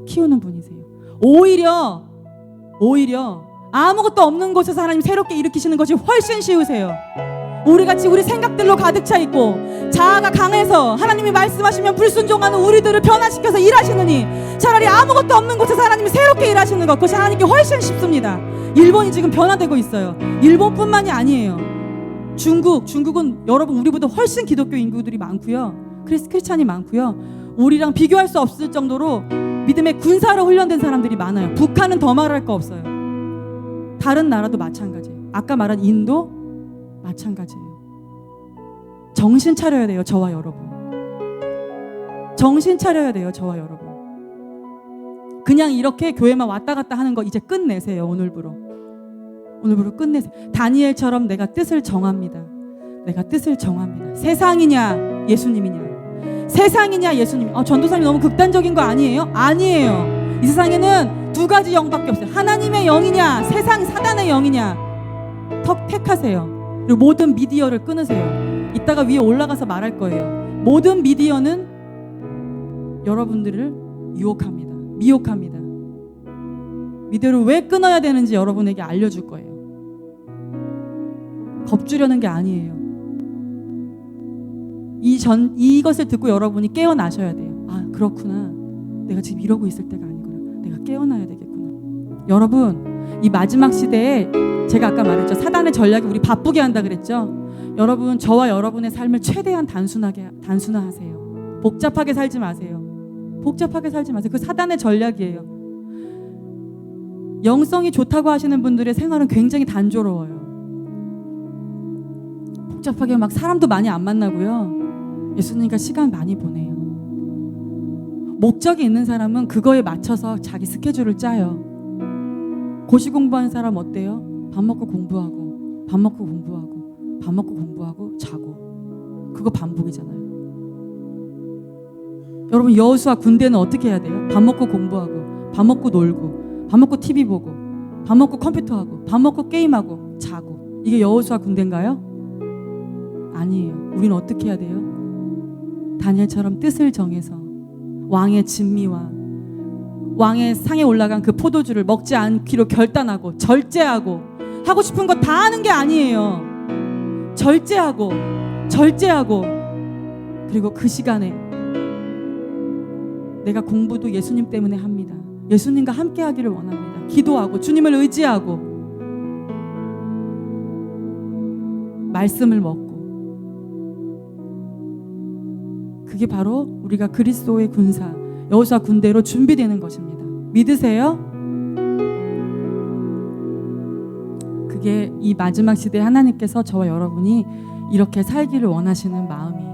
키우는 분이세요. 오히려 아무것도 없는 곳에서 하나님 새롭게 일으키시는 것이 훨씬 쉬우세요. 우리같이 우리 생각들로 가득 차 있고 자아가 강해서 하나님이 말씀하시면 불순종하는 우리들을 변화시켜서 일하시느니, 차라리 아무것도 없는 곳에서 하나님이 새롭게 일하시는 것, 그것이 하나님께 훨씬 쉽습니다. 일본이 지금 변화되고 있어요. 일본뿐만이 아니에요. 중국은 여러분 우리보다 훨씬 기독교 인구들이 많고요, 크리스찬이 많고요. 우리랑 비교할 수 없을 정도로 믿음의 군사로 훈련된 사람들이 많아요. 북한은 더 말할 거 없어요. 다른 나라도 마찬가지예요. 아까 말한 인도 마찬가지예요. 정신 차려야 돼요, 저와 여러분. 정신 차려야 돼요, 저와 여러분. 그냥 이렇게 교회만 왔다 갔다 하는 거 이제 끝내세요. 오늘부로 끝내세요. 다니엘처럼 내가 뜻을 정합니다. 내가 뜻을 정합니다. 세상이냐 예수님이냐, 세상이냐 예수님. 전도사님 너무 극단적인 거 아니에요? 아니에요. 이 세상에는 두 가지 영밖에 없어요. 하나님의 영이냐, 세상 사단의 영이냐. 택하세요. 그리고 모든 미디어를 끊으세요. 이따가 위에 올라가서 말할 거예요. 모든 미디어는 여러분들을 유혹합니다. 미혹합니다. 미디어를 왜 끊어야 되는지 여러분에게 알려줄 거예요. 겁주려는 게 아니에요. 이것을 듣고 여러분이 깨어나셔야 돼요. 아, 그렇구나. 내가 지금 이러고 있을 때가 아니구나. 내가 깨어나야 되겠구나. 여러분, 이 마지막 시대에 제가 아까 말했죠. 사단의 전략이 우리 바쁘게 한다 그랬죠. 여러분, 저와 여러분의 삶을 최대한 단순화하세요. 복잡하게 살지 마세요. 복잡하게 살지 마세요. 그 사단의 전략이에요. 영성이 좋다고 하시는 분들의 생활은 굉장히 단조로워요. 복잡하게 막 사람도 많이 안 만나고요. 예수님과 시간 많이 보내요. 목적이 있는 사람은 그거에 맞춰서 자기 스케줄을 짜요. 고시 공부하는 사람 어때요? 밥 먹고 공부하고, 밥 먹고 공부하고, 밥 먹고 공부하고 자고. 그거 반복이잖아요. 여러분, 여호수아 군대는 어떻게 해야 돼요? 밥 먹고 공부하고, 밥 먹고 놀고, 밥 먹고 TV 보고, 밥 먹고 컴퓨터하고, 밥 먹고 게임하고 자고. 이게 여호수아 군대인가요? 아니에요. 우리는 어떻게 해야 돼요? 다니엘처럼 뜻을 정해서 왕의 진미와 왕의 상에 올라간 그 포도주를 먹지 않기로 결단하고 절제하고, 하고 싶은 거 다 하는 게 아니에요. 절제하고 그리고 그 시간에 내가 공부도 예수님 때문에 합니다. 예수님과 함께 하기를 원합니다. 기도하고 주님을 의지하고 말씀을 먹고. 그게 바로 우리가 그리스도의 군사, 여호수아 군대로 준비되는 것입니다. 믿으세요? 그게 이 마지막 시대에 하나님께서 저와 여러분이 이렇게 살기를 원하시는 마음이